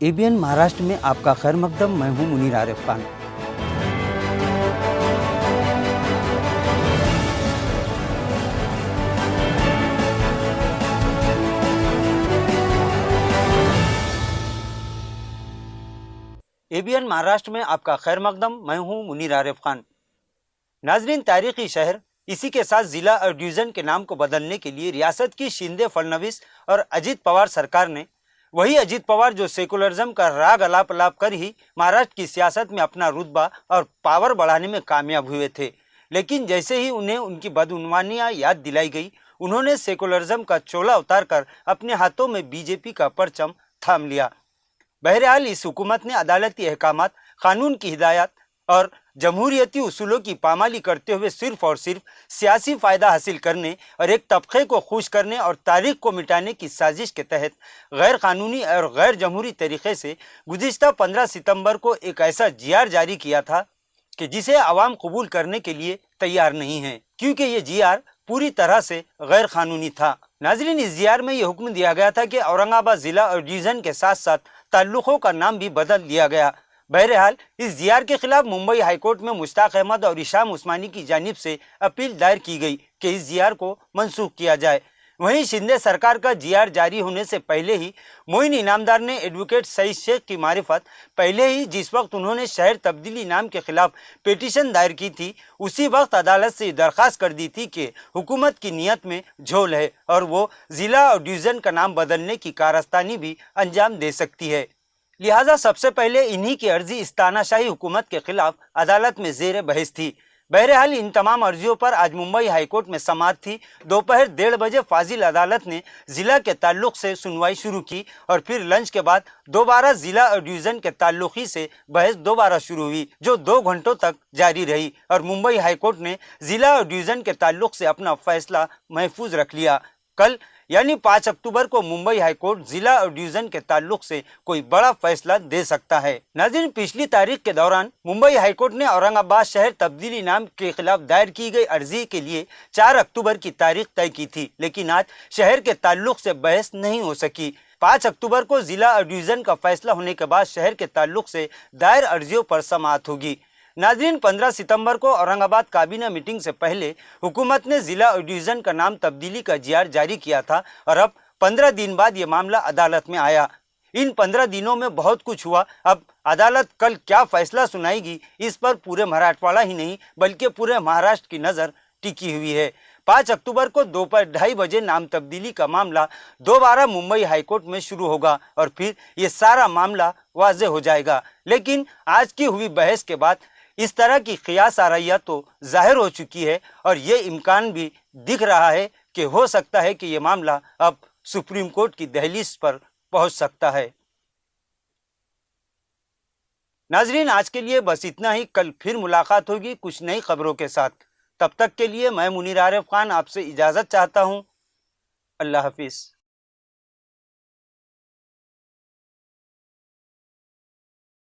ABN Maharashtra में आपका खैर मकदम। मैं हूं मुनीर आरिफ खान। एबीएन महाराष्ट्र में आपका खैर मकदम। मैं हूं मुनीर आरिफ खान। नाजरीन, तारीखी शहर, इसी के साथ जिला और डिवीजन के नाम को बदलने के लिए रियासत की शिंदे, फडणवीस और अजीत पवार सरकार ने, वही अजीत पवार जो सेकुलरिज्म का राग अलाप अलाप कर ही महाराष्ट्र की सियासत में अपना रुतबा और पावर बढ़ाने में कामयाब हुए थे, लेकिन जैसे ही उन्हें उनकी बदउनवानियां याद दिलाई गई, उन्होंने सेकुलरिज्म का चोला उतार कर अपने हाथों में बीजेपी का परचम थाम लिया। बहरहाल इस हुकूमत ने अदालती अहकामात, कानून की हिदायत और जमहूरियती उसूलों की पामाली करते हुए सिर्फ और सिर्फ सियासी फायदा हासिल करने और एक तबके को खुश करने और तारीख को मिटाने की साजिश के तहत गैर कानूनी और गैर जमहूरी तरीके से गुज़िश्ता 15 सितंबर को एक ऐसा जीआर जारी किया था कि जिसे आवाम कबूल करने के लिए तैयार नहीं है, क्योंकि ये जीआर पूरी तरह से गैर कानूनी था। नाजरीन, इस जीआर में यह हुक्म दिया गया था कि औरंगाबाद जिला और डिवीजन के साथ साथ ताल्लुकों का नाम भी बदल दिया गया। बहरहाल इस जीआर के खिलाफ मुंबई हाईकोर्ट में मुश्ताक अहमद और इशाम उस्मानी की जानिब से अपील दायर की गई कि इस जीआर को मनसूख किया जाए। वहीं शिंदे सरकार का जीआर जारी होने से पहले ही मोइन इनामदार ने एडवोकेट सईद शेख की मारिफत पहले ही जिस वक्त उन्होंने शहर तब्दीली नाम के खिलाफ पिटीशन दायर की थी, उसी वक्त अदालत से दरख्वास्त कर दी थी कि हुकूमत की नीयत में झोल है और वो जिला और डिवीज़न का नाम बदलने की कारस्तानी भी अंजाम दे सकती है। लिहाजा सबसे पहले इन्हीं की अर्जी इस तानाशाही हुकूमत के खिलाफ अदालत में जेर बहस थी। बहरहाल इन तमाम अर्जियों पर आज मुंबई हाईकोर्ट में समाअत थी। दोपहर 1:30 बजे फाजिल अदालत ने जिला के ताल्लुक से सुनवाई शुरू की और फिर लंच के बाद दोबारा जिला और डिवीज़न के ताल्लुकी से बहस दोबारा शुरू हुई, जो 2 घंटों तक जारी रही और मुंबई हाईकोर्ट ने जिला और डिवीज़न के ताल्लुक से अपना फैसला महफूज रख लिया। कल यानी 5 अक्टूबर को मुंबई हाईकोर्ट जिला और डिवीज़न के ताल्लुक से कोई बड़ा फैसला दे सकता है। नाज़रीन, पिछली तारीख के दौरान मुंबई हाईकोर्ट ने औरंगाबाद शहर तब्दीली नाम के खिलाफ दायर की गई अर्जी के लिए 4 अक्टूबर की तारीख तय की थी, लेकिन आज शहर के ताल्लुक से बहस नहीं हो सकी। 5 अक्टूबर को जिला और डिवीज़न का फैसला होने के बाद शहर के ताल्लुक से दायर अर्जियों पर समाअत होगी। नाज़रीन, 15 सितंबर को औरंगाबाद काबीना मीटिंग से पहले हुकूमत ने जिला और डिवीज़न का नाम तब्दीली का जीआर जारी किया था और अब 15 दिन बाद ये मामला अदालत में आया। इन 15 दिनों में बहुत कुछ हुआ। अब अदालत कल क्या फैसला सुनाएगी, इस पर पूरे मराठवाड़ा ही नहीं बल्कि पूरे महाराष्ट्र की नज़र टिकी हुई है। 5 अक्टूबर को दोपहर 2:30 बजे नाम तब्दीली का मामला दोबारा मुंबई हाईकोर्ट में शुरू होगा और फिर ये सारा मामला वाज़ेह हो जाएगा। लेकिन आज की हुई बहस के बाद इस तरह की क़ियास आरैया तो जाहिर हो चुकी है और ये इम्कान भी दिख रहा है कि हो सकता है कि ये मामला अब सुप्रीम कोर्ट की दहलीज पर पहुंच सकता है। नाजरीन, आज के लिए बस इतना ही। कल फिर मुलाकात होगी कुछ नई खबरों के साथ। तब तक के लिए मैं मुनीर आरिफ खान आपसे इजाज़त चाहता हूँ। अल्लाह हाफिज़।